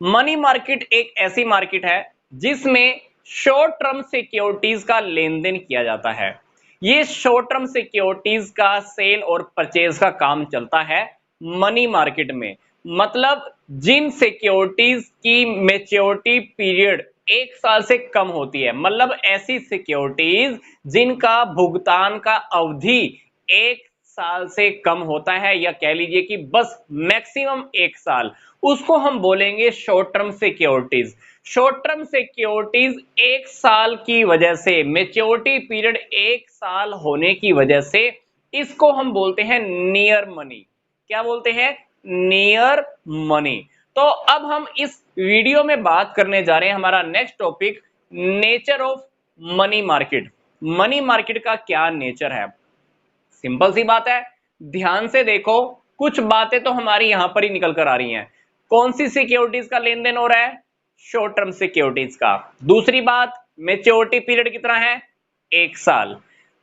Money market एक ऐसी market है जिसमें शॉर्ट टर्म सिक्योरिटीज का लेन देन किया जाता है। ये शॉर्ट टर्म सिक्योरिटीज का सेल और परचेज का काम चलता है मनी मार्केट में। मतलब जिन सिक्योरिटीज की मेच्योरिटी पीरियड 1 साल से कम होती है, मतलब ऐसी सिक्योरिटीज जिनका भुगतान का अवधि 1 साल से कम होता है, या कह लीजिए कि बस मैक्सिमम 1 साल, उसको हम बोलेंगे short term securities. Short term securities 1 साल की वजह से, मेच्योरिटी पीरियड 1 साल होने की वजह से, इसको हम बोलते हैं नियर मनी। क्या बोलते हैं? Near money. तो अब हम इस वीडियो में बात करने जा रहे हैं, हमारा next topic, nature of money market. Money market का क्या नेचर है? सिंपल सी बात है, ध्यान से देखो, कुछ बातें तो हमारी यहां पर ही निकल कर आ रही हैं। कौन सी सिक्योरिटीज का लेन देन हो रहा है? शॉर्ट टर्म सिक्योरिटीज का। दूसरी बात, मेच्योरिटी पीरियड कितना है? 1 साल।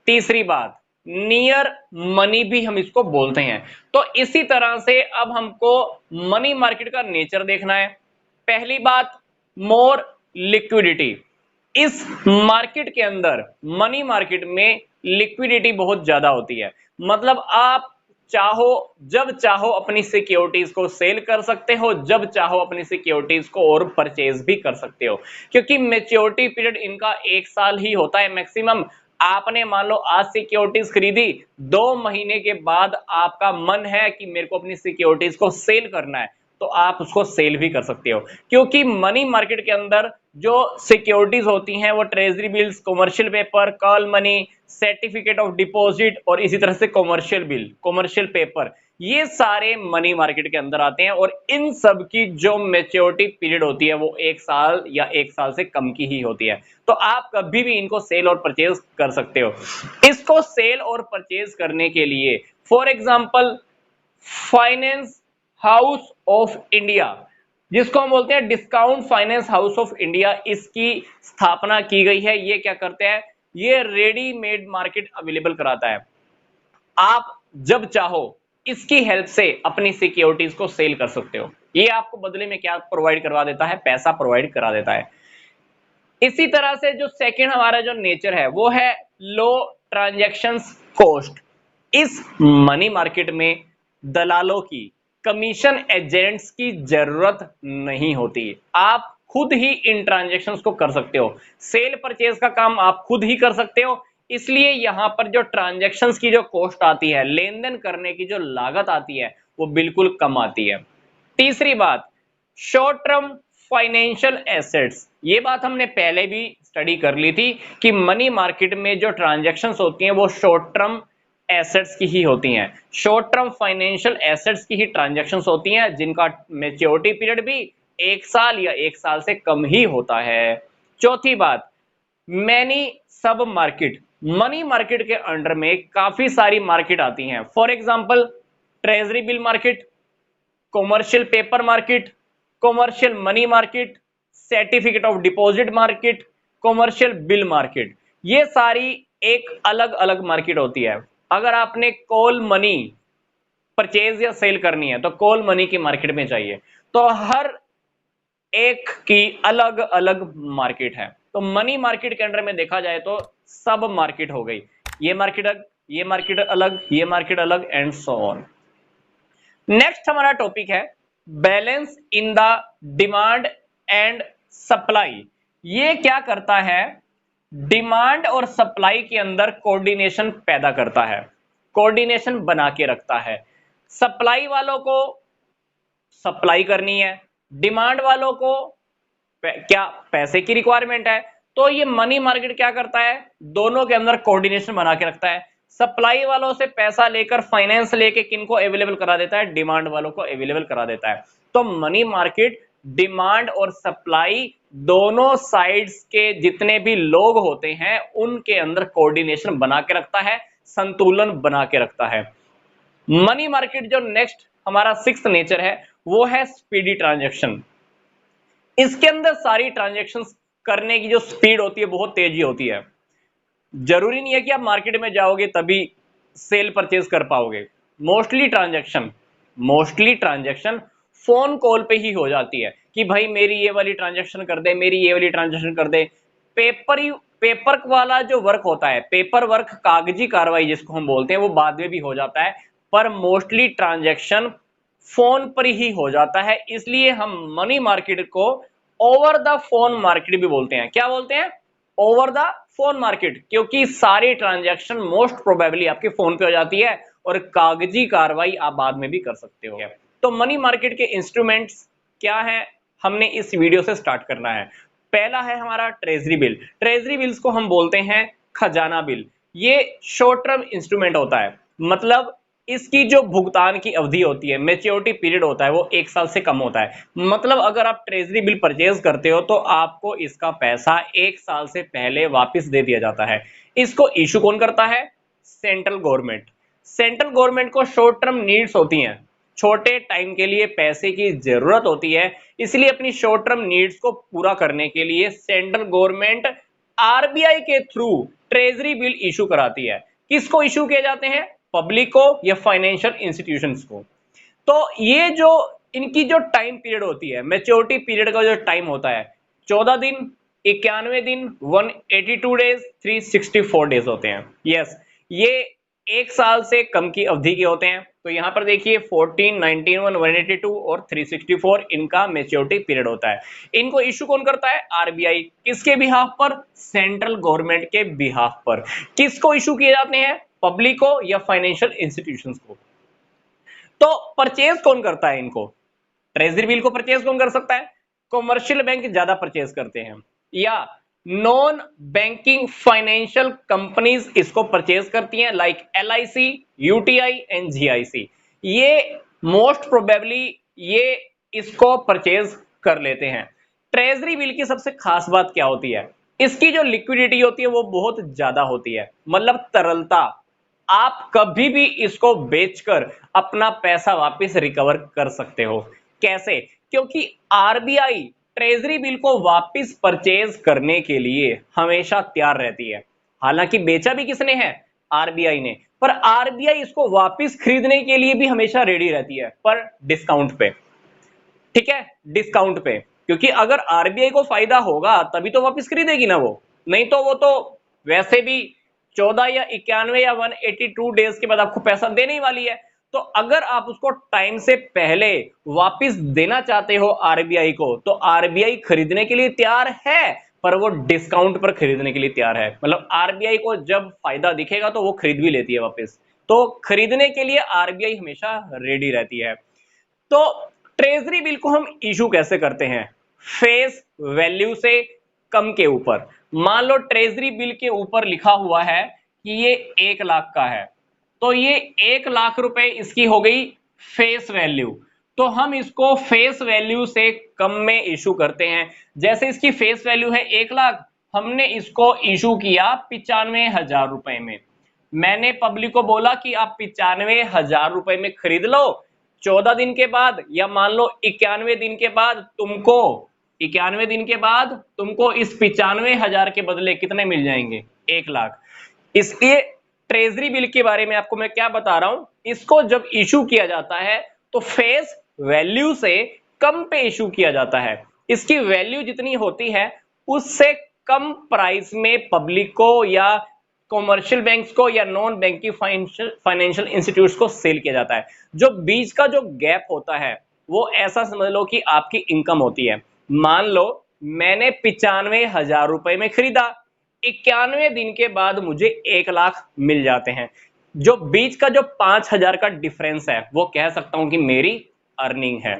तीसरी बात, नियर मनी भी हम इसको बोलते हैं। तो इसी तरह से अब हमको मनी मार्केट का नेचर देखना है। पहली बात, मोर लिक्विडिटी। इस मार्केट के अंदर, मनी मार्केट में लिक्विडिटी बहुत ज्यादा होती है। मतलब आप चाहो, जब चाहो अपनी सिक्योरिटीज को सेल कर सकते हो, जब चाहो अपनी सिक्योरिटीज को और परचेज भी कर सकते हो, क्योंकि मेच्योरिटी पीरियड इनका 1 साल ही होता है मैक्सिमम। आपने मान लो आज सिक्योरिटीज खरीदी, 2 महीने के बाद आपका मन है कि मेरे को अपनी सिक्योरिटीज को सेल करना है, तो आप उसको सेल भी कर सकते हो। क्योंकि मनी मार्केट के अंदर जो सिक्योरिटीज होती हैं वो treasury bills, commercial paper, call money, certificate of deposit और इसी तरह से कमर्शियल बिल, कमर्शियल पेपर, ये सारे मनी मार्केट के अंदर आते हैं। और इन सब की जो मेच्योरिटी पीरियड होती है वो 1 साल या 1 साल से कम की ही होती है। तो आप कभी भी इनको सेल और परचेज कर सकते हो। इसको सेल और परचेज करने के लिए for example finance house of India, जिसको हम बोलते हैं discount finance house of India, इसकी स्थापना की गई है। ये क्या करते हैं? ये रेडीमेड मार्केट अवेलेबल कराता है। आप जब चाहो इसकी हेल्प से अपनी सिक्योरिटीज को सेल कर सकते हो। ये आपको बदले में क्या प्रोवाइड करवा देता है? पैसा प्रोवाइड करा देता है। इसी तरह से जो सेकंड हमारा जो नेचर है वो है लो ट्रांजैक्शंस कॉस्ट। इस मनी मार्केट में दलालों की, कमीशन एजेंट्स की जरूरत नहीं होती। आप खुद ही इन ट्रांजैक्शंस को कर सकते हो। सेल परचेज का काम आप खुद ही कर सकते हो। इसलिए यहां पर जो ट्रांजैक्शंस की जो कॉस्ट आती है, लेन देन करने की जो लागत आती है, वो बिल्कुल कम आती है। तीसरी बात, शॉर्ट टर्म फाइनेंशियल एसेट्स। ये बात हमने पहले भी स्टडी कर ली थी कि मनी मार्केट में जो ट्रांजैक्शंस होती हैं वो शॉर्ट टर्म एसेट्स की ही होती हैं। शॉर्ट टर्म फाइनेंशियल एसेट्स की ही ट्रांजैक्शंस होती हैं जिनका मेच्योरिटी पीरियड भी 1 साल या 1 साल से कम ही होता है। चौथी बात, मैनी सब मार्केट। मनी मार्केट के अंडर में काफी सारी मार्केट आती हैं। For example treasury bill market, commercial paper market, commercial money market, certificate of deposit market, commercial bill market. ये सारी एक अलग अलग मार्केट होती है। अगर आपने कॉल मनी परचेज या सेल करनी है तो कॉल मनी की मार्केट में चाहिए। तो हर एक की अलग अलग मार्केट है। तो मनी मार्केट के अंडर में देखा जाए तो सब मार्केट हो गई। ये मार्केट अलग, ये मार्केट अलग, ये मार्केट अलग, एंड सो ऑन। नेक्स्ट हमारा टॉपिक है balance in the demand and supply. ये क्या करता है? डिमांड और सप्लाई के अंदर कोऑर्डिनेशन पैदा करता है, कोऑर्डिनेशन बना के रखता है। सप्लाई वालों को सप्लाई करनी है, डिमांड वालों को क्या पैसे की रिक्वायरमेंट है, तो ये मनी मार्केट क्या करता है? दोनों के अंदर कोऑर्डिनेशन बना के रखता है। सप्लाई वालों से पैसा लेकर फाइनेंस लेके किनको अवेलेबल करा देता है? डिमांड वालों को अवेलेबल करा देता है। तो मनी मार्केट डिमांड और सप्लाई दोनों साइड्स के जितने भी लोग होते हैं उनके अंदर कोऑर्डिनेशन बना के रखता है, संतुलन बना के रखता है। मनी मार्केट जो नेक्स्ट हमारा सिक्स्थ नेचर है वो है स्पीडी ट्रांजैक्शन। इसके अंदर सारी ट्रांजैक्शंस करने की जो स्पीड होती है बहुत तेजी होती है। जरूरी नहीं है कि आप मार्केट में जाओगे तभी सेल परचेज कर पाओगे। मोस्टली ट्रांजैक्शन फोन कॉल पे ही हो जाती है कि भाई मेरी ये वाली ट्रांजैक्शन कर दे, मेरी ये वाली ट्रांजैक्शन कर दे। पेपर वाला जो वर्क होता है, पेपर वर्क, कागजी कार्रवाई जिसको हम बोलते हैं, वो बाद में भी हो जाता है, पर मोस्टली ट्रांजैक्शन फोन पर ही हो जाता है। इसलिए हम मनी मार्केट को ओवर द फोन मार्केट भी बोलते हैं। क्या बोलते हैं? ओवर द फोन मार्केट, क्योंकि सारी ट्रांजैक्शन मोस्ट प्रोबेबली आपके फोन पे हो जाती है और कागजी कार्रवाई आप बाद में भी कर सकते हो। तो मनी मार्केट के इंस्ट्रूमेंट्स क्या है, हमने इस वीडियो से स्टार्ट करना है। पहला है हमारा ट्रेजरी बिल। ट्रेजरी बिल्स को हम बोलते हैं खजाना बिल। ये शॉर्ट टर्म इंस्ट्रूमेंट होता है, मतलब इसकी जो भुगतान की अवधि होती है, मैच्योरिटी पीरियड होता है, वो 1 साल से कम होता है। मतलब अगर आप ट्रेजरी बिल परचेज करते हो तो आपको इसका पैसा 1 साल से पहले वापस दे दिया जाता है। इसको इशू कौन करता है? Central government. सेंट्रल गवर्नमेंट को शॉर्ट टर्म नीड्स होती हैं, छोटे टाइम के लिए पैसे की जरूरत होती है, इसलिए अपनी शॉर्ट टर्म नीड्स को पूरा करने के लिए सेंट्रल गवर्नमेंट आरबीआई के थ्रू ट्रेजरी बिल इशू कराती है। किसको इशू किए जाते हैं? पब्लिक को या फाइनेंशियल इंस्टीट्यूशंस को। तो ये जो इनकी जो टाइम पीरियड होती है, मैच्योरिटी पीरियड का जो टाइम होता है, 14 दिन, 91 दिन, 182 डेज, 364 डेज होते हैं। यस, ये 1 साल से कम की अवधि के होते हैं। तो यहां पर देखिए 14, 91, 182 और 364 इनका मैच्योरिटी पीरियड होता है। इनको इशू कौन करता है? आरबीआई। किसके बिहाफ पर? सेंट्रल गवर्नमेंट के बिहाफ पर। किसको इशू किए जाते हैं? पब्लिक को या फाइनेंशियल इंस्टीट्यूशंस को। तो परचेज कौन करता है इनको? ट्रेजरी बिल को परचेज कौन कर सकता है? कॉमर्शियल बैंक ज्यादा परचेज करते हैं, या नॉन बैंकिंग फाइनेंशियल कंपनीज इसको परचेज करती हैं, like LIC, UTI and GIC. ये मोस्ट प्रोबेबली ये इसको परचेज कर लेते हैं। ट्रेजरी बिल की सबसे खास बात क्या होती है? इसकी जो लिक्विडिटी होती है वो बहुत ज्यादा होती है, मतलब तरलता। आप कभी भी इसको बेचकर अपना पैसा वापस रिकवर कर सकते हो। कैसे? क्योंकि आरबीआई ट्रेजरी बिल को वापस परचेज करने के लिए हमेशा तैयार रहती है। हालांकि बेचा भी किसने है? आरबीआई ने, पर आरबीआई इसको वापस खरीदने के लिए भी हमेशा रेडी रहती है, पर डिस्काउंट पे। ठीक है, डिस्काउंट पे, क्योंकि अगर आरबीआई को फायदा होगा तभी तो वापस खरीदेगी ना वो, नहीं तो वो तो वैसे भी 14 या 91 या 182 डेज के बाद आपको पैसा देने ही वाली है। तो अगर आप उसको टाइम से पहले वापस देना चाहते हो आरबीआई को, तो आरबीआई खरीदने के लिए तैयार है, पर वो डिस्काउंट पर खरीदने के लिए तैयार है। मतलब आरबीआई को जब फायदा दिखेगा तो वो खरीद भी लेती है वापस। तो खरीदने के लिए आरबीआई हमेशा रेडी रहती है। तो ट्रेजरी बिल को हम इशू कैसे करते हैं? फेस वैल्यू से कम के ऊपर। मान लो ट्रेजरी बिल के ऊपर लिखा हुआ है कि ये 1 लाख का है, तो ये 1 लाख रुपए इसकी हो गई फेस वैल्यू। तो हम इसको फेस वैल्यू से कम में इशू करते हैं। जैसे इसकी फेस वैल्यू है 1 लाख, हमने इसको इशू किया 95,000 रुपए में। मैंने पब्लिक को बोला कि आप 95,000 रुपए में खरीद लो। 14 दिन के बाद या मान लो 91 दिन के बाद तुमको 91 दिन के बाद तुमको इस 95,000 के बदले कितने मिल जाएंगे? 1 लाख। इसलिए ट्रेजरी बिल के बारे में आपको मैं क्या बता रहा हूं, इसको जब इशू किया जाता है तो फेस वैल्यू से कम पे इशू किया जाता है। इसकी वैल्यू जितनी होती है उससे कम प्राइस में पब्लिक को या कॉमर्शियल बैंक्स को या नॉन बैंकिंग फाइनेंशियल इंस्टीट्यूट्स को सेल किया जाता है। जो बीच का जो गैप होता है वो ऐसा समझ लो कि आपकी इनकम होती है। मान लो मैंने 95,000 रुपए में खरीदा, 91 दिन के बाद मुझे 1 लाख मिल जाते हैं। जो बीच का जो 5,000 का डिफरेंस है वो कह सकता हूं कि मेरी अर्निंग है।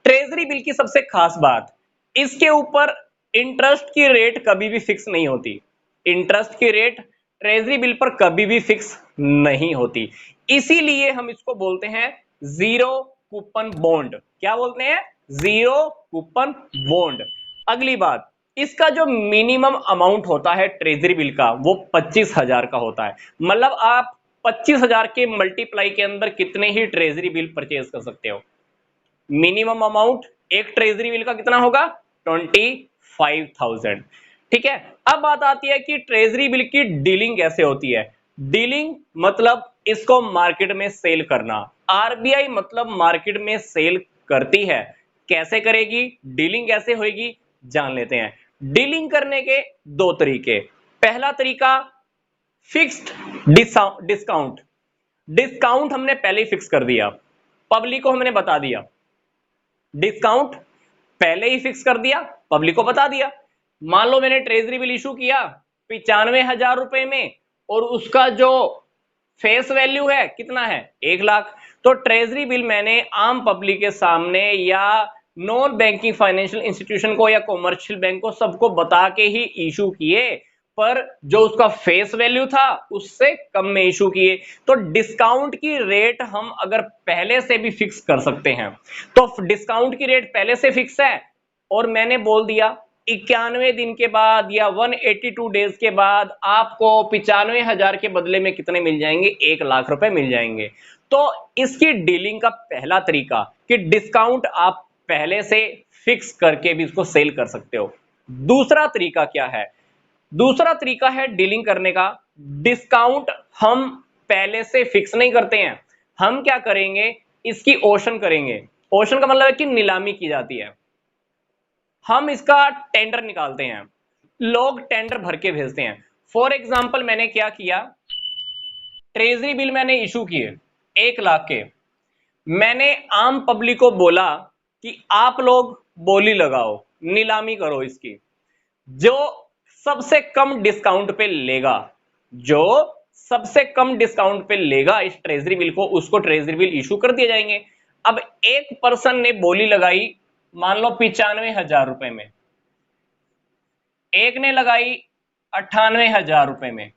ट्रेजरी बिल की सबसे खास बात, इसके ऊपर इंटरेस्ट की रेट कभी भी फिक्स नहीं होती। इंटरेस्ट की रेट ट्रेजरी बिल पर कभी भी फिक्स नहीं होती, इसीलिए हम इसको बोलते हैं जीरो कूपन बॉन्ड। क्या बोलते हैं? Zero coupon bond. अगली बात, इसका जो मिनिमम अमाउंट होता है ट्रेजरी बिल का वो 25,000 का होता है। मतलब आप 25,000 के मल्टीप्लाई के अंदर कितने ही ट्रेजरी बिल परचेज कर सकते हो। मिनिमम अमाउंट एक ट्रेजरी बिल का कितना होगा? 25,000। ठीक है, अब बात आती है कि ट्रेजरी बिल की डीलिंग कैसे होती है। डीलिंग मतलब इसको मार्केट में सेल करना। आरबीआई मतलब मार्केट में सेल करती है। कैसे करेगी, डीलिंग कैसे होगी, जान लेते हैं। डीलिंग करने के दो तरीके। पहला तरीका फिक्स्ड डिस्काउंट। डिस्काउंट हमने पहले ही फिक्स कर दिया, पब्लिक को हमने बता दिया। डिस्काउंट पहले ही फिक्स कर दिया, पब्लिक को बता दिया। मान लो मैंने ट्रेजरी बिल इशू किया 95,000 रुपए में, और उसका जो फेस वैल्यू है कितना है, 1 लाख। तो ट्रेजरी बिल मैंने आम पब्लिक के सामने या नॉन बैंकिंग फाइनेंशियल इंस्टीट्यूशन को या कॉमर्शियल बैंक को सबको बता के ही इशू किए, पर जो उसका फेस वैल्यू था उससे कम में इशू किए। तो डिस्काउंट की रेट हम अगर पहले से भी फिक्स कर सकते हैं, तो डिस्काउंट की रेट पहले से फिक्स है और मैंने बोल दिया 91 दिन के बाद या 182 डेज के बाद आपको 95,000 के बदले में कितने मिल जाएंगे, 1 लाख रुपए मिल जाएंगे। तो इसकी डीलिंग का पहला तरीका कि डिस्काउंट आप पहले से फिक्स करके भी इसको सेल कर सकते हो। दूसरा तरीका क्या है, दूसरा तरीका है डीलिंग करने का। डिस्काउंट हम पहले से फिक्स नहीं करते हैं, हम क्या करेंगे, इसकी ऑक्शन करेंगे। ऑक्शन का मतलब है कि नीलामी की जाती है। हम इसका टेंडर निकालते हैं, लोग टेंडर भर के भेजते हैं। फॉर एग्जाम्पल मैंने क्या किया, ट्रेजरी बिल मैंने इशू किए 1 लाख के। मैंने आम पब्लिक को बोला कि आप लोग बोली लगाओ, नीलामी करो इसकी। जो सबसे कम डिस्काउंट पे लेगा, जो सबसे कम डिस्काउंट पे लेगा इस ट्रेजरी बिल को, उसको ट्रेजरी बिल इशू कर दिए जाएंगे। अब एक पर्सन ने बोली लगाई मान लो 95,000 रुपए में, एक ने लगाई 98,000 रुपए में,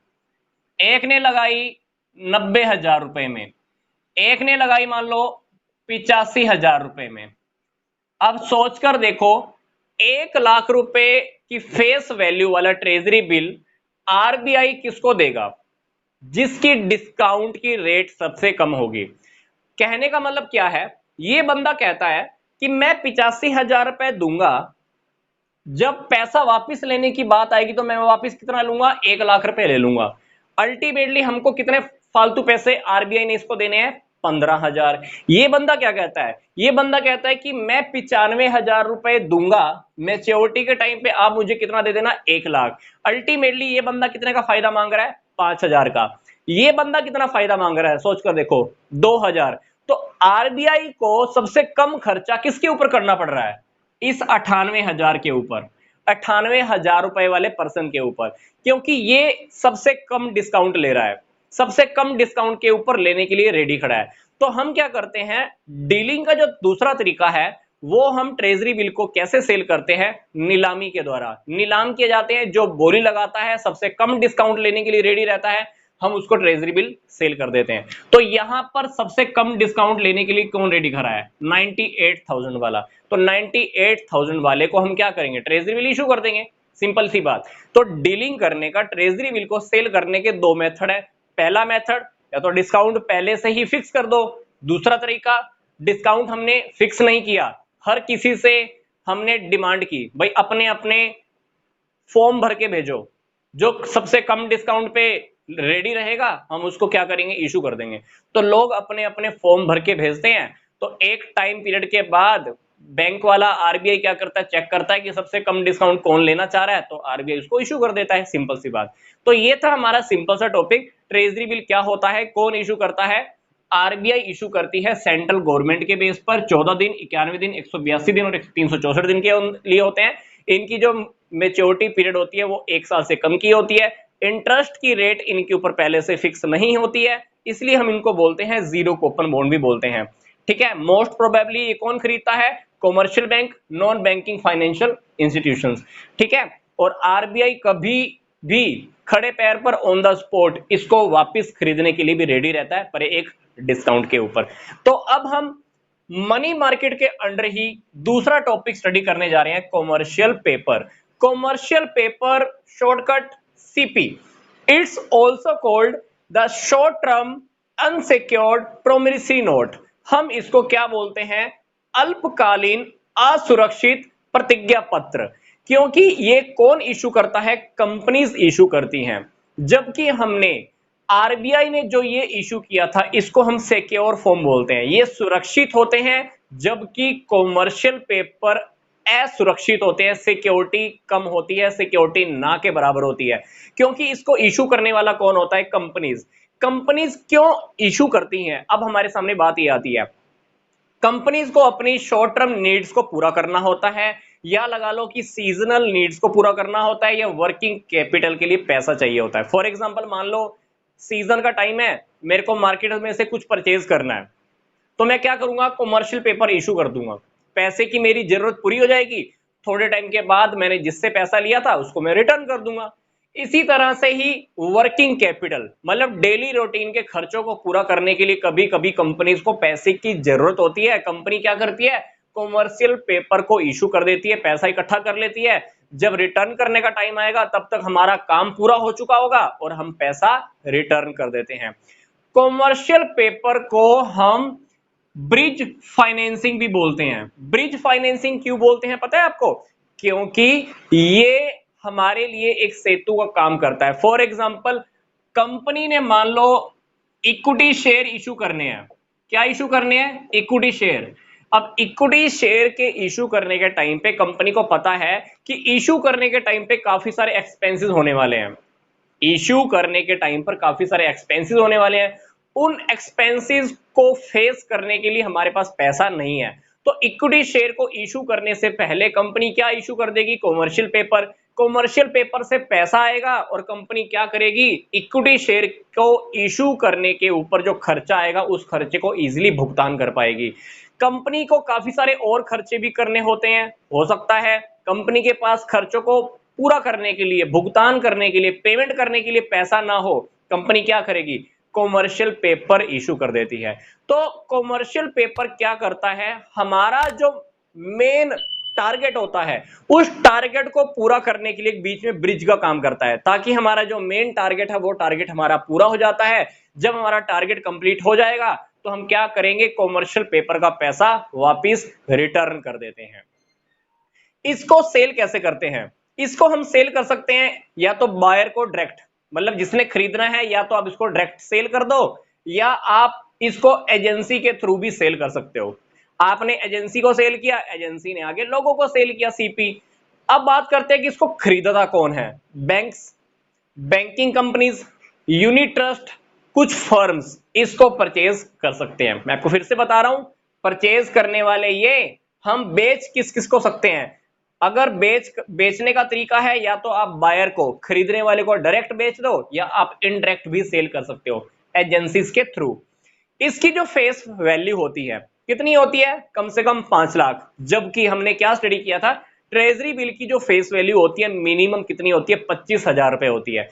एक ने लगाई 90,000 रुपए में, एक ने लगाई मान लो 85,000 रुपए में। अब सोचकर देखो, 1 लाख रुपए की फेस वैल्यू वाला ट्रेजरी बिल आरबीआई किसको देगा, जिसकी डिस्काउंट की रेट सबसे कम होगी। कहने का मतलब क्या है, ये बंदा कहता है कि मैं 85,000 रुपए दूंगा, जब पैसा वापस लेने की बात आएगी तो मैं वापस कितना लूंगा, 1 लाख रुपए ले लूंगा। अल्टीमेटली हमको कितने फालतू पैसे आरबीआई ने इसको देने हैं, 15,000। ये बंदा क्या कहता है, ये बंदा कहता है कि मैं 95,000 रुपए दूंगा, मैच्योरिटी के टाइम पे आप मुझे कितना दे देना, 1 लाख। अल्टीमेटली ये बंदा कितने का फायदा मांग रहा है, 5,000 का। ये बंदा कितना फायदा मांग रहा है, सोचकर देखो, 2,000। तो आरबीआई को सबसे कम खर्चा किसके ऊपर करना पड़ रहा है, इस 98,000 के ऊपर, 98,000 रुपए वाले पर्सन के ऊपर, क्योंकि ये सबसे कम डिस्काउंट ले रहा है, सबसे कम डिस्काउंट के ऊपर लेने के लिए रेडी खड़ा है। तो हम क्या करते हैं, डीलिंग का जो दूसरा तरीका है वो हम ट्रेजरी बिल को कैसे सेल करते हैं, नीलामी के द्वारा। नीलाम किए जाते हैं, जो बोली लगाता है सबसे कम डिस्काउंट लेने के लिए रेडी रहता है, हम उसको ट्रेजरी बिल सेल कर देते हैं। तो यहां पर सबसे कम डिस्काउंट लेने के लिए कौन रेडी खड़ा है, 98,000 वाला। तो 98,000 वाले को हम क्या करेंगे, ट्रेजरी बिल इशू कर देंगे, सिंपल सी बात। तो डीलिंग करने का, ट्रेजरी बिल को सेल करने के दो मेथड है। पहला मेथड, या तो डिस्काउंट पहले से ही फिक्स कर दो। दूसरा तरीका, डिस्काउंट हमने फिक्स नहीं किया, हर किसी से हमने डिमांड की, भाई अपने अपने फॉर्म भर के भेजो, जो सबसे कम डिस्काउंट पे रेडी रहेगा हम उसको क्या करेंगे, इशू कर देंगे। तो लोग अपने अपने फॉर्म भर के भेजते हैं। तो एक टाइम पीरियड के बाद बैंक वाला, आरबीआई क्या करता है, चेक करता है कि सबसे कम डिस्काउंट कौन लेना चाह रहा है, तो आरबीआई उसको इशू कर देता है, सिंपल सी बात। तो ये था हमारा सिंपल सा टॉपिक, ट्रेजरी बिल क्या होता है, कौन इशू करता है। आरबीआई इशू करती है सेंट्रल गवर्नमेंट के बेस पर, 14 दिन, 91 दिन, 182 दिन और 364 दिन के लिए होते हैं। इनकी जो मेच्योरिटी पीरियड होती है वो 1 साल से कम की होती है। इंटरेस्ट की रेट इनके ऊपर पहले से फिक्स नहीं होती है, इसलिए हम इनको बोलते हैं जीरो कूपन बॉन्ड भी बोलते हैं। ठीक है, मोस्ट प्रोबेबली ये कौन खरीदता है, commercial bank, non banking financial institutions. ठीक है, और आरबीआई कभी भी खड़े पैर पर ऑन द स्पॉट इसको वापस खरीदने के लिए भी रेडी रहता है, पर एक डिस्काउंट के ऊपर। तो अब हम मनी मार्केट के अंडर ही दूसरा टॉपिक स्टडी करने जा रहे हैं, commercial paper. Commercial paper shortcut CP, it's also called the short term unsecured promissory note. हम इसको क्या बोलते हैं, अल्पकालीन असुरक्षित प्रतिज्ञा पत्र। क्योंकि ये कौन इशू करता है, कंपनीज इशू करती हैं, जबकि हमने आरबीआई ने जो ये इशू किया था इसको हम सिक्योर फॉर्म बोलते हैं। ये सुरक्षित होते हैं, जबकि कॉमर्शियल पेपर असुरक्षित होते हैं, सिक्योरिटी कम होती है, सिक्योरिटी ना के बराबर होती है, क्योंकि इसको इशू करने वाला कौन होता है? कंपनीज। कंपनीज क्यों इशू करती हैं? अब हमारे सामने बात ये आती है, कंपनीज को अपनी शॉर्ट टर्म नीड्स को पूरा करना होता है, या लगा लो कि सीजनल नीड्स को पूरा करना होता है, या वर्किंग कैपिटल के लिए पैसा चाहिए होता है। फॉर एग्जांपल मान लो सीजन का टाइम है, मेरे को मार्केट में से कुछ परचेज करना है, तो मैं क्या करूंगा? कॉमर्शियल पेपर इशू कर दूंगा, पैसे की मेरी जरूरत पूरी हो जाएगी, थोड़े टाइम के बाद मैंने जिससे पैसा लिया था उसको मैं रिटर्न कर दूंगा। इसी तरह से ही वर्किंग कैपिटल मतलब डेली रूटीन के खर्चों को पूरा करने के लिए कभी कभी कंपनीज को पैसे की जरूरत होती है। कंपनी क्या करती है? कॉमर्शियल पेपर को इशू कर देती है, पैसा इकट्ठा कर लेती है, जब रिटर्न करने का टाइम आएगा तब तक हमारा काम पूरा हो चुका होगा और हम पैसा रिटर्न कर देते हैं। कॉमर्शियल पेपर को हम ब्रिज फाइनेंसिंग भी बोलते हैं। ब्रिज फाइनेंसिंग क्यों बोलते हैं पता है आपको? क्योंकि ये हमारे लिए एक सेतु का काम करता है। फॉर एग्जांपल कंपनी ने मान लो इक्विटी शेयर इशू करने हैं। क्या इशू करने हैं? Equity share. अब इक्विटी शेयर के इशू करने के टाइम पे कंपनी को पता है कि इशू करने के टाइम पे काफी सारे एक्सपेंसेस होने वाले हैं, इशू करने के टाइम पर काफी सारे एक्सपेंसेस होने वाले हैं, उन एक्सपेंसेस को फेस करने के लिए हमारे पास पैसा नहीं है, तो इक्विटी शेयर को इशू करने से पहले कंपनी क्या इशू कर देगी? Commercial paper. कॉमर्शियल पेपर से पैसा आएगा और कंपनी क्या करेगी? इक्विटी शेयर को इशू करने के ऊपर जो खर्चा आएगा उस खर्चे को इजीली भुगतान कर पाएगी। कंपनी को काफी सारे और खर्चे भी करने होते हैं, हो सकता है कंपनी के पास खर्चों को पूरा करने के लिए, भुगतान करने के लिए, पेमेंट करने के लिए पैसा ना हो, कंपनी क्या करेगी? कॉमर्शियल पेपर इशू कर देती है। तो कॉमर्शियल पेपर क्या करता है? हमारा जो मेन टारगेट होता है उस टारगेट को पूरा करने के लिए बीच में ब्रिज का काम करता है, ताकि हमारा जो मेन टारगेट है वो टारगेट हमारा पूरा हो जाता है। जब हमारा टारगेट कंप्लीट हो जाएगा तो हम क्या करेंगे? कॉमर्शियल पेपर का पैसा वापिस रिटर्न कर देते हैं। इसको सेल कैसे करते हैं? इसको हम सेल कर सकते हैं या तो बायर को डायरेक्ट, मतलब जिसने खरीदना है, या तो आप इसको डायरेक्ट सेल कर दो, या आप इसको एजेंसी के थ्रू भी सेल कर सकते हो। आपने एजेंसी को सेल किया, एजेंसी ने आगे लोगों को सेल किया, सीपी। अब बात करते हैं कि इसको खरीदता कौन है? Banks, banking companies, unit trust, कुछ फर्म्स इसको परचेज कर सकते हैं। मैं आपको फिर से बता रहा हूं, परचेज करने वाले ये। हम बेच किस किस को सकते हैं? अगर बेचने का तरीका है, या तो आप बायर को, खरीदने वाले को डायरेक्ट बेच दो, या आप इनडायरेक्ट भी सेल कर सकते हो एजेंसीज के थ्रू। इसकी जो फेस वैल्यू होती है कितनी होती है? कम से कम 5 लाख। जबकि हमने क्या स्टडी किया था, ट्रेजरी बिल की जो फेस वैल्यू होती है मिनिमम कितनी होती है? 25,000 रुपए होती है,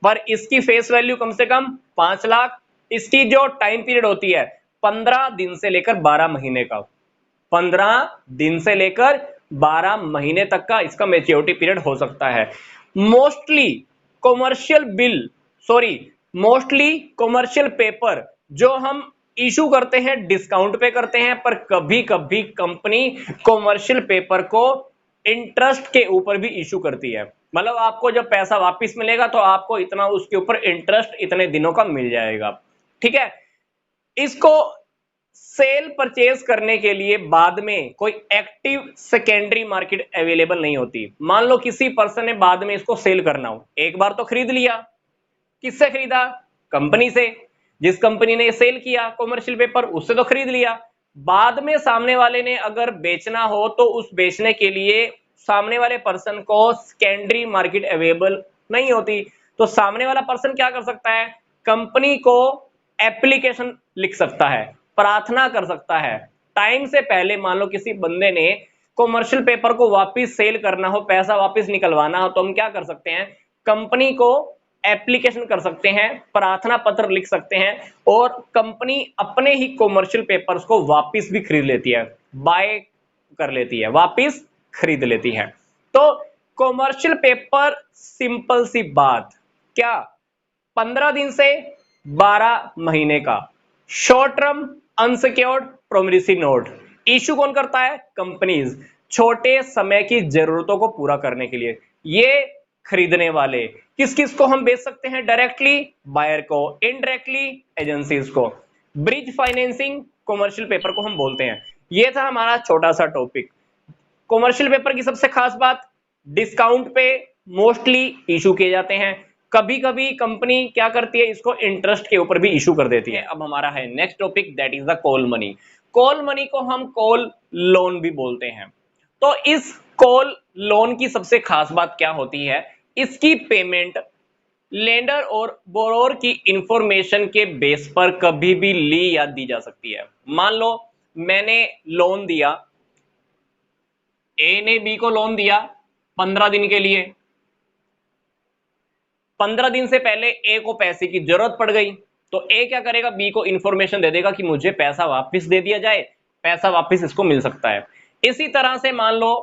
पर इसकी फेस वैल्यू कम से कम 5 लाख। इसकी जो टाइम पीरियड होती है 15 दिन से लेकर 12 महीने का, 15 दिन से लेकर 12 महीने तक का इसका मैच्योरिटी पीरियड हो सकता है। Mostly commercial bill, sorry, mostly commercial paper जो हम इशू करते हैं डिस्काउंट पे करते हैं, पर कभी कभी कंपनी कॉमर्शियल पेपर को इंटरेस्ट के ऊपर भी इशू करती है। मतलब आपको जब पैसा वापस मिलेगा तो आपको इतना उसके ऊपर इंटरेस्ट इतने दिनों का मिल जाएगा। ठीक है, इसको सेल परचेज करने के लिए बाद में कोई एक्टिव सेकेंडरी मार्केट अवेलेबल नहीं होती। मान लो किसी पर्सन ने बाद में इसको सेल करना हो, एक बार तो खरीद लिया, किससे खरीदा? कंपनी से। जिस कंपनी ने सेल किया कॉमर्शियल पेपर उससे तो खरीद लिया। बाद में सामने वाले ने अगर बेचना हो तो उस बेचने के लिए सामने वाले पर्सन को सेकेंडरी मार्केट अवेलेबल नहीं होती, तो सामने वाला पर्सन क्या कर सकता है? कंपनी को एप्लीकेशन लिख सकता है, प्रार्थना कर सकता है। टाइम से पहले मान लो किसी बंदे ने कॉमर्शियल पेपर को वापस सेल करना हो, पैसा वापस निकलवाना हो, तो हम क्या कर सकते हैं? कंपनी को एप्लीकेशन कर सकते हैं, प्रार्थना पत्र लिख सकते हैं, और कंपनी अपने ही कॉमर्शियल पेपर्स को वापस भी खरीद लेती है, बाय कर लेती है, वापस खरीद लेती है। तो कॉमर्शियल पेपर सिंपल सी बात, क्या 15 दिन से 12 महीने का short term unsecured promissory note issue कौन करता है? कंपनीज, छोटे समय की जरूरतों को पूरा करने के लिए। ये खरीदने वाले किस किस को हम बेच सकते हैं? डायरेक्टली बायर को, इनडायरेक्टली एजेंसीज को। ब्रिज फाइनेंसिंग कॉमर्शियल पेपर को हम बोलते हैं। ये था हमारा छोटा सा टॉपिक। कॉमर्शियल पेपर की सबसे खास बात, डिस्काउंट पे मोस्टली इशू किए जाते हैं। कभी कभी कंपनी क्या करती है, इसको इंटरेस्ट के ऊपर भी इशू कर देती है। अब हमारा है next topic, that is the call money. Call money को हम कॉल लोन भी बोलते हैं। तो इस कॉल लोन की सबसे खास बात क्या होती है, इसकी पेमेंट लेंडर और बोरोर की इंफॉर्मेशन के बेस पर कभी भी ली या दी जा सकती है। मान लो मैंने लोन दिया, ए ने बी को लोन दिया 15 दिन के लिए। 15 दिन से पहले ए को पैसे की जरूरत पड़ गई, तो ए क्या करेगा, बी को इंफॉर्मेशन दे देगा कि मुझे पैसा वापस दे दिया जाए, पैसा वापस इसको मिल सकता है। इसी तरह से मान लो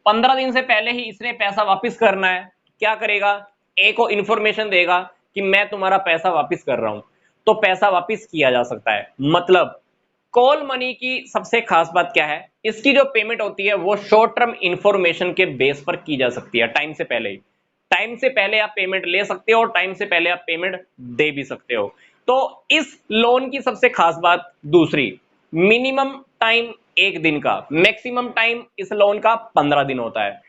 15 दिन से पहले ही इसने पैसा वापस करना है, क्या करेगा, ए को इंफॉर्मेशन देगा कि मैं तुम्हारा पैसा वापस कर रहा हूं, तो पैसा वापस किया जा सकता है। मतलब कॉल मनी की सबसे खास बात क्या है, इसकी जो पेमेंट होती है वो शॉर्ट टर्म इंफॉर्मेशन के बेस पर की जा सकती है। टाइम से पहले ही, टाइम से पहले आप पेमेंट ले सकते हो, टाइम से पहले आप पेमेंट दे भी सकते हो। तो इस लोन की सबसे खास बात दूसरी, मिनिमम टाइम 1 दिन का, मैक्सिमम टाइम इस लोन का 15 दिन होता है।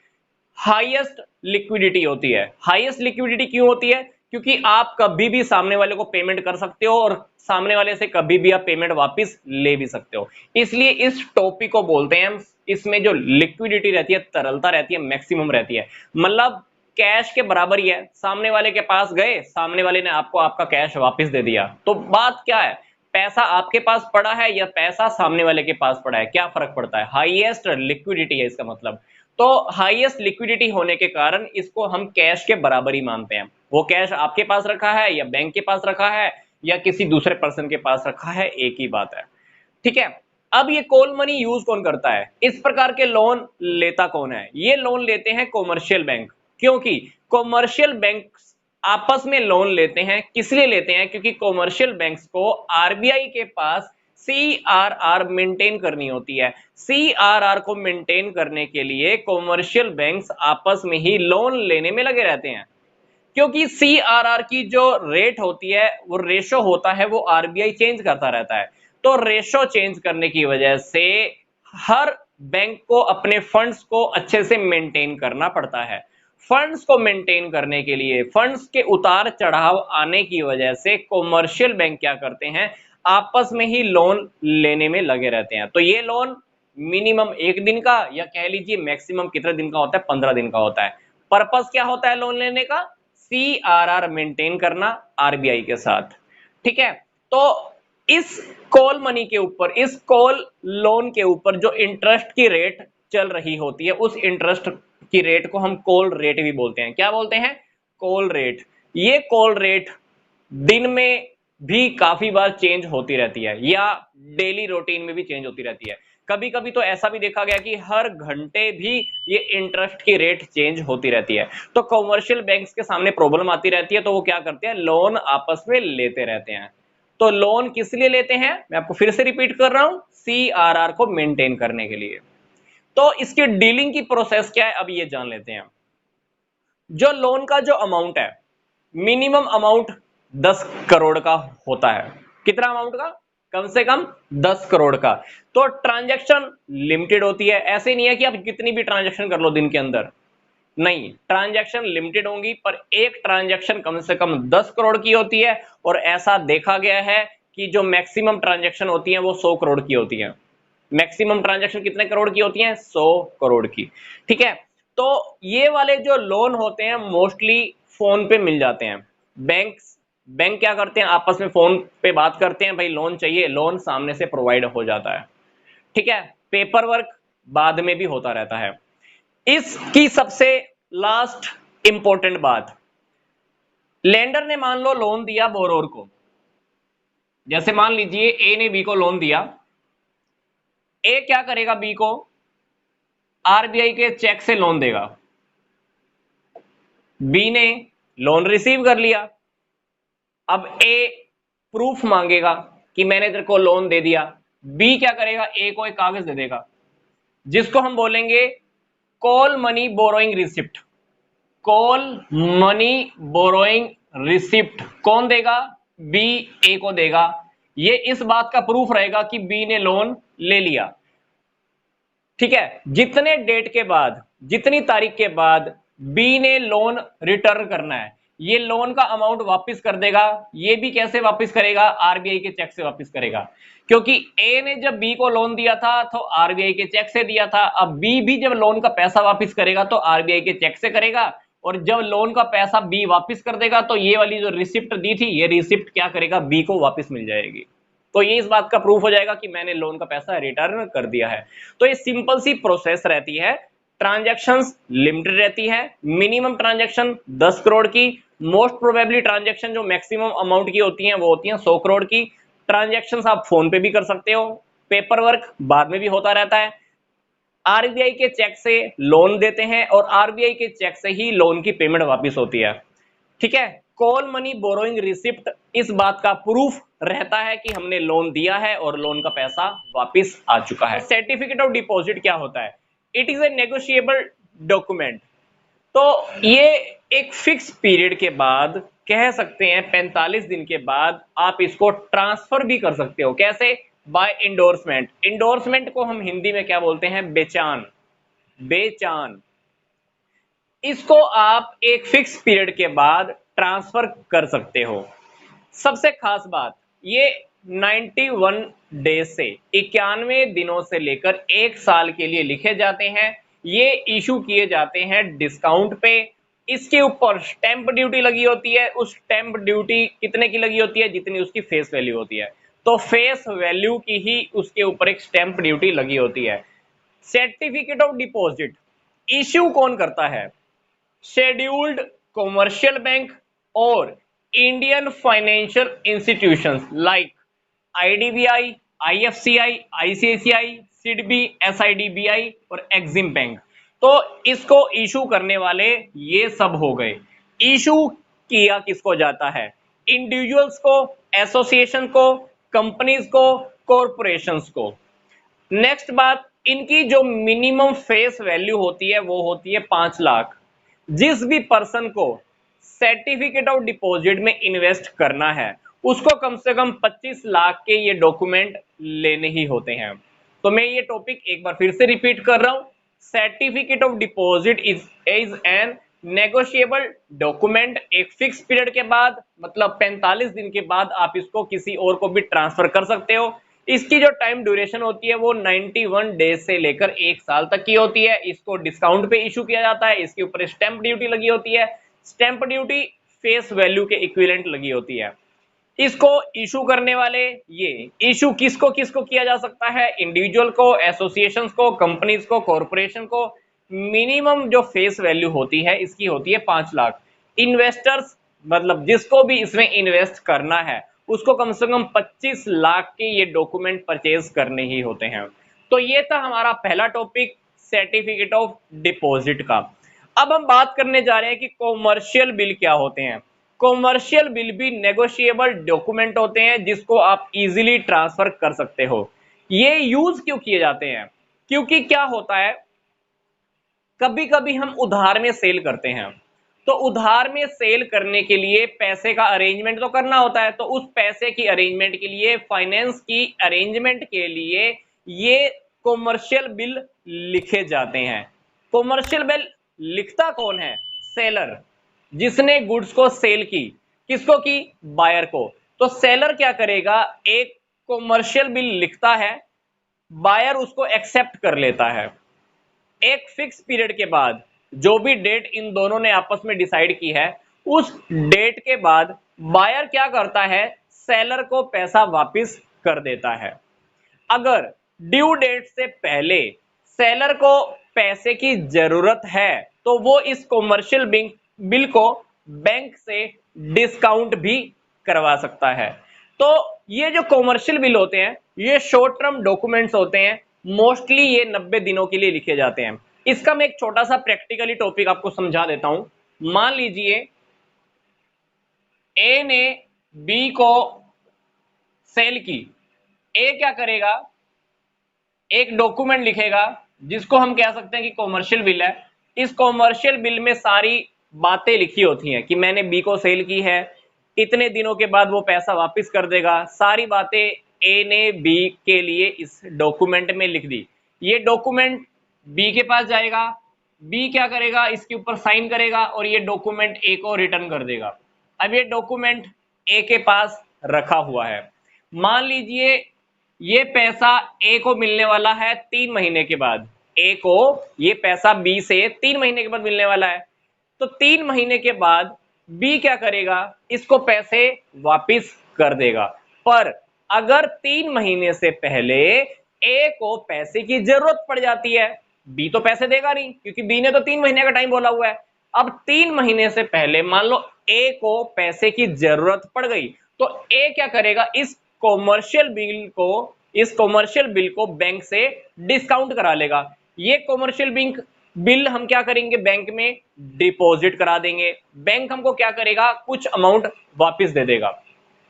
हाईएस्ट लिक्विडिटी होती है। हाईएस्ट लिक्विडिटी क्यों होती है, क्योंकि आप कभी भी सामने वाले को पेमेंट कर सकते हो और सामने वाले से कभी भी आप पेमेंट वापस ले भी सकते हो। इसलिए इस टॉपिक को बोलते हैं हम, इसमें जो लिक्विडिटी रहती है, तरलता रहती है, मैक्सिमम रहती है। मतलब कैश के बराबर ही है। सामने वाले के पास गए, सामने वाले ने आपको आपका कैश वापस दे दिया, तो बात क्या है, पैसा आपके पास पड़ा है या पैसा सामने वाले के पास पड़ा है, क्या फर्क पड़ता है, हाईएस्ट लिक्विडिटी है इसका मतलब। तो हाईएस्ट लिक्विडिटी होने के कारण इसको हम कैश के बराबर ही मानते हैं। वो कैश आपके पास रखा है या बैंक के पास रखा है या किसी दूसरे पर्सन के पास रखा है, एक ही बात है। ठीक है। अब ये कॉल मनी यूज कौन करता है, इस प्रकार के लोन लेता कौन है, ये लोन लेते हैं कॉमर्शियल बैंक। क्योंकि कॉमर्शियल बैंक आपस में लोन लेते हैं, किस लिए लेते हैं, क्योंकि कॉमर्शियल बैंक्स को आरबीआई के पास सीआरआर मेंटेन करनी होती है। सीआरआर को मेंटेन करने के लिए कॉमर्शियल बैंक्स आपस में ही लोन लेने में लगे रहते हैं। क्योंकि सीआरआर की जो रेट होती है, वो रेशो होता है, वो आरबीआई चेंज करता रहता है। तो रेशो चेंज करने की वजह से हर बैंक को अपने फंड्स को अच्छे से मेंटेन करना पड़ता है। फंड्स को मेंटेन करने के लिए, फंड्स के उतार चढ़ाव आने की वजह से कॉमर्शियल बैंक क्या करते हैं, आपस में ही लोन लेने में लगे रहते हैं। तो ये लोन मिनिमम 1 दिन का या कह लीजिए मैक्सिमम कितने दिन का होता है, 15 दिन का होता है। पर्पस क्या होता है लोन लेने का, सीआरआर मेंटेन करना आरबीआई के साथ। ठीक है। तो इस कॉल मनी के ऊपर, इस कॉल लोन के ऊपर जो इंटरेस्ट की रेट चल रही होती है, उस इंटरेस्ट की रेट को हम कॉल रेट भी बोलते हैं। क्या बोलते हैं, कॉल रेट। ये कॉल रेट दिन में भी काफी बार चेंज होती रहती है या डेली रूटीन में भी चेंज होती रहती है। कभी कभी तो ऐसा भी देखा गया कि हर घंटे भी ये इंटरेस्ट की रेट चेंज होती रहती है। तो कॉमर्शियल बैंक्स के सामने प्रॉब्लम आती रहती है, तो वो क्या करते हैं, लोन आपस में लेते रहते हैं। तो लोन किस लिए लेते हैं, मैं आपको फिर से रिपीट कर रहा हूं, सीआरआर को मेंटेन करने के लिए। तो इसकी डीलिंग की प्रोसेस क्या है, अब ये जान लेते हैं। जो लोन का जो अमाउंट है, मिनिमम अमाउंट 10 करोड़ का होता है। कितना अमाउंट का, कम से कम 10 करोड़ का। तो ट्रांजैक्शन लिमिटेड होती है, ऐसे नहीं है कि आप कितनी भी ट्रांजैक्शन कर लो दिन के अंदर, नहीं, ट्रांजैक्शन लिमिटेड होंगी, पर एक ट्रांजैक्शन कम से कम 10 करोड़ की होती है। और ऐसा देखा गया है कि जो मैक्सिमम ट्रांजैक्शन होती है वो 100 करोड़ की होती है। मैक्सिमम ट्रांजैक्शन कितने करोड़ की होती हैं, 100 करोड़ की। ठीक है। तो ये वाले जो लोन होते हैं मोस्टली फोन पे मिल जाते हैं। बैंक क्या करते हैं, आपस में फोन पे बात करते हैं, भाई लोन चाहिए, लोन सामने से प्रोवाइड हो जाता है। ठीक है। पेपर वर्क बाद में भी होता रहता है। इसकी सबसे लास्ट इंपॉर्टेंट बात, लेंडर ने मान लो लोन दिया बोरोर को। जैसे मान लीजिए ए ने बी को लोन दिया, ए क्या करेगा, बी को आरबीआई के चेक से लोन देगा। बी ने लोन रिसीव कर लिया। अब ए प्रूफ मांगेगा कि मैंने तेरे को लोन दे दिया। बी क्या करेगा, ए को एक कागज दे देगा जिसको हम बोलेंगे call money borrowing receipt. Call money borrowing receipt कौन देगा, बी ए को देगा। ये इस बात का प्रूफ रहेगा कि बी ने लोन ले लिया। ठीक है, जितने डेट के बाद, जितनी तारीख के बाद बी ने लोन रिटर्न करना है, ये लोन का अमाउंट वापस कर देगा। ये भी कैसे वापस करेगा? आरबीआई के चेक से वापस करेगा, क्योंकि ए ने जब बी को लोन दिया था तो आरबीआई के चेक से दिया था। अब बी भी जब लोन का पैसा वापस करेगा तो आरबीआई के चेक से करेगा, और जब लोन का पैसा बी वापस कर देगा तो ये वाली जो रिसिप्ट दी थी, ये रिसिप्ट क्या करेगा? बी को वापस मिल जाएगी। तो ये इस बात का प्रूफ हो जाएगा कि मैंने लोन का पैसा रिटर्न कर दिया है। तो ये सिंपल सी प्रोसेस रहती है। ट्रांजैक्शंस लिमिटेड रहती है, मिनिमम ट्रांजैक्शन 10 करोड़ की, मोस्ट प्रोबेबली ट्रांजैक्शन जो मैक्सिमम अमाउंट की होती हैं वो होती हैं 100 करोड़ की। ट्रांजैक्शंस आप फोन पे भी कर सकते हो, पेपर वर्क बाद में भी होता रहता है। आरबीआई के चेक से लोन देते हैं और आरबीआई के चेक से ही लोन की पेमेंट वापस होती है। ठीक है, कॉल मनी बोरोइंग रिसिप्ट इस बात का प्रूफ रहता है कि हमने लोन दिया है और लोन का पैसा वापस आ चुका है। सर्टिफिकेट ऑफ डिपॉजिट क्या होता है? It is a negotiable document. तो ये एक फिक्स पीरियड के बाद, कह सकते हैं 45 दिन के बाद, आप इसको ट्रांसफर भी कर सकते हो। कैसे? Bye endorsement. इंडोर्समेंट को हम हिंदी में क्या बोलते हैं? बेचान। बेचान। इसको आप एक फिक्स पीरियड के बाद ट्रांसफर कर सकते हो। सबसे खास बात, ये 91 डेज से 91 दिनों से लेकर 1 साल के लिए लिखे जाते हैं। ये इशू किए जाते हैं डिस्काउंट पे। इसके ऊपर स्टैंप ड्यूटी लगी होती है। उस स्टैंप ड्यूटी कितने की लगी होती है? जितनी उसकी फेस वैल्यू होती है। तो फेस वैल्यू की ही उसके ऊपर एक स्टैंप ड्यूटी लगी होती है। सर्टिफिकेट ऑफ डिपॉजिट इश्यू कौन करता है? शेड्यूल्ड कॉमर्शियल बैंक और Indian financial institutions like IDBI, IFCI, ICICI, SIDBI, SIDBI और एक्सिम बैंक। तो इसको इशू करने वाले ये सब हो गए। इशू किया किसको जाता है? इंडिविजुअल्स को, एसोसिएशन को, कंपनीज को, कॉरपोरेशंस को। नेक्स्ट बात, इनकी जो मिनिमम फेस वैल्यू होती है वो होती है 5 लाख। जिस भी पर्सन को सर्टिफिकेट ऑफ डिपॉजिट में इन्वेस्ट करना है उसको कम से कम 25 लाख के ये डॉक्यूमेंट लेने ही होते हैं। तो मैं ये टॉपिक एक बार फिर से रिपीट कर रहा हूं। Certificate of deposit is an negotiable document. एक फिक्स पीरियड के बाद, मतलब 45 दिन के बाद, आप इसको किसी और को भी ट्रांसफर कर सकते हो। इसकी जो टाइम ड्यूरेशन होती है वो 91 डेज से लेकर 1 साल तक की होती है। इसको डिस्काउंट पे इशू किया जाता है। इसके ऊपर स्टैंप ड्यूटी लगी होती है। स्टैंप ड्यूटी फेस वैल्यू के इक्विवेलेंट लगी होती है। इसको इशू करने वाले, ये इशू किसको किसको किया जा सकता है? इंडिविजुअल को, एसोसिएशंस को, कंपनीज को, कॉरपोरेशन को। मिनिमम जो फेस वैल्यू होती है इसकी होती है 5 लाख। इन्वेस्टर्स, मतलब जिसको भी इसमें इन्वेस्ट करना है उसको कम से कम 25 लाख के ये डॉक्यूमेंट परचेज करने ही होते हैं। तो ये था हमारा पहला टॉपिक, सर्टिफिकेट ऑफ डिपॉजिट का। अब हम बात करने जा रहे हैं कि कॉमर्शियल बिल क्या होते हैं। कॉमर्शियल बिल भी नेगोशिएबल डॉक्यूमेंट होते हैं जिसको आप इजीली ट्रांसफर कर सकते हो। ये यूज क्यों किए जाते हैं? क्योंकि क्या होता है, कभी कभी हम उधार में सेल करते हैं, तो उधार में सेल करने के लिए पैसे का अरेंजमेंट तो करना होता है। तो उस पैसे की अरेंजमेंट के लिए, फाइनेंस की अरेंजमेंट के लिए ये कॉमर्शियल बिल लिखे जाते हैं। कॉमर्शियल बिल लिखता कौन है? सेलर, जिसने गुड्स को सेल की। किसको की? बायर को। तो सेलर क्या करेगा? एक कॉमर्शियल बिल लिखता है, बायर उसको एक्सेप्ट कर लेता है। एक फिक्स पीरियड के बाद, जो भी डेट इन दोनों ने आपस में डिसाइड की है, उस डेट के बाद बायर क्या करता है? सेलर को पैसा वापस कर देता है। अगर ड्यू डेट से पहले सेलर को पैसे की जरूरत है तो वो इस कॉमर्शियल बिल को बैंक से डिस्काउंट भी करवा सकता है। तो ये जो कॉमर्शियल बिल होते हैं ये शॉर्ट टर्म डॉक्यूमेंट्स होते हैं। मोस्टली ये 90 दिनों के लिए लिखे जाते हैं। इसका मैं एक छोटा सा प्रैक्टिकली टॉपिक आपको समझा देता हूं। मान लीजिए ए ने बी को सेल की। ए क्या करेगा? एक डॉक्यूमेंट लिखेगा जिसको हम कह सकते हैं कि कॉमर्शियल बिल है। इस कॉमर्शियल बिल में सारी बातें लिखी होती हैं कि मैंने बी को सेल की है, इतने दिनों के बाद वो पैसा वापस कर देगा। सारी बातें ए ने बी के लिए इस डॉक्यूमेंट में लिख दी। ये डॉक्यूमेंट बी के पास जाएगा, बी क्या करेगा, इसके ऊपर साइन करेगा और ये डॉक्यूमेंट ए को रिटर्न कर देगा। अब ये डॉक्यूमेंट ए के पास रखा हुआ है, मान लीजिए ये पैसा ए को मिलने वाला है 3 महीने के बाद, ए को ये पैसा बी से 3 महीने के बाद मिलने वाला है। तो 3 महीने के बाद बी क्या करेगा, इसको पैसे वापिस कर देगा। पर अगर 3 महीने से पहले ए को पैसे की जरूरत पड़ जाती है, बी तो पैसे देगा नहीं क्योंकि बी ने तो 3 महीने का टाइम बोला हुआ है। अब 3 महीने से पहले मान लो ए को पैसे की जरूरत पड़ गई, तो ए क्या करेगा, इस कॉमर्शियल बिल को बैंक से डिस्काउंट करा लेगा। ये कॉमर्शियल बिल हम क्या करेंगे, बैंक में डिपॉजिट करा देंगे। बैंक हमको क्या करेगा, कुछ अमाउंट वापस दे देगा।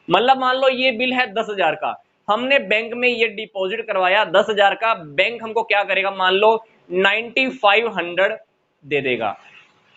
मतलब मान लो ये बिल है 10,000 का, हमने बैंक में ये डिपॉजिट करवाया 10,000 का, बैंक हमको क्या करेगा, मान लो 9500 दे देगा।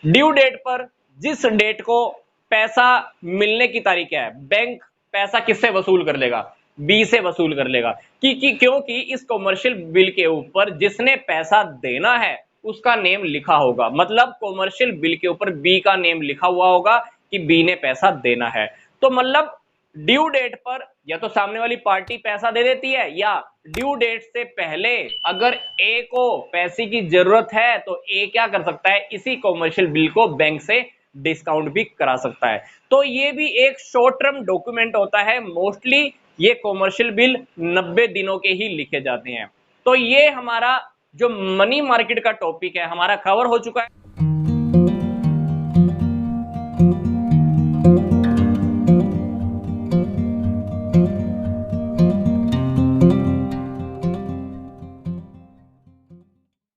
ड्यू डेट पर, जिस डेट को पैसा मिलने की तारीख है, बैंक पैसा किससे वसूल कर लेगा, बी से वसूल कर लेगा। क्योंकि इस कॉमर्शियल बिल के ऊपर जिसने पैसा देना है उसका नेम लिखा होगा, मतलब कॉमर्शियल बिल के ऊपर बी का नेम लिखा हुआ होगा कि बी ने पैसा देना है। तो मतलब ड्यू डेट पर या तो सामने वाली पार्टी पैसा दे देती है, या ड्यू डेट से पहले अगर ए को पैसे की जरूरत है तो ए क्या कर सकता है, इसी कॉमर्शियल बिल को बैंक से डिस्काउंट भी करा सकता है। तो ये भी एक शॉर्ट टर्म डॉक्यूमेंट होता है। मोस्टली ये कॉमर्शियल बिल 90 दिनों के ही लिखे जाते हैं। तो ये हमारा जो मनी मार्केट का टॉपिक है हमारा कवर हो चुका है।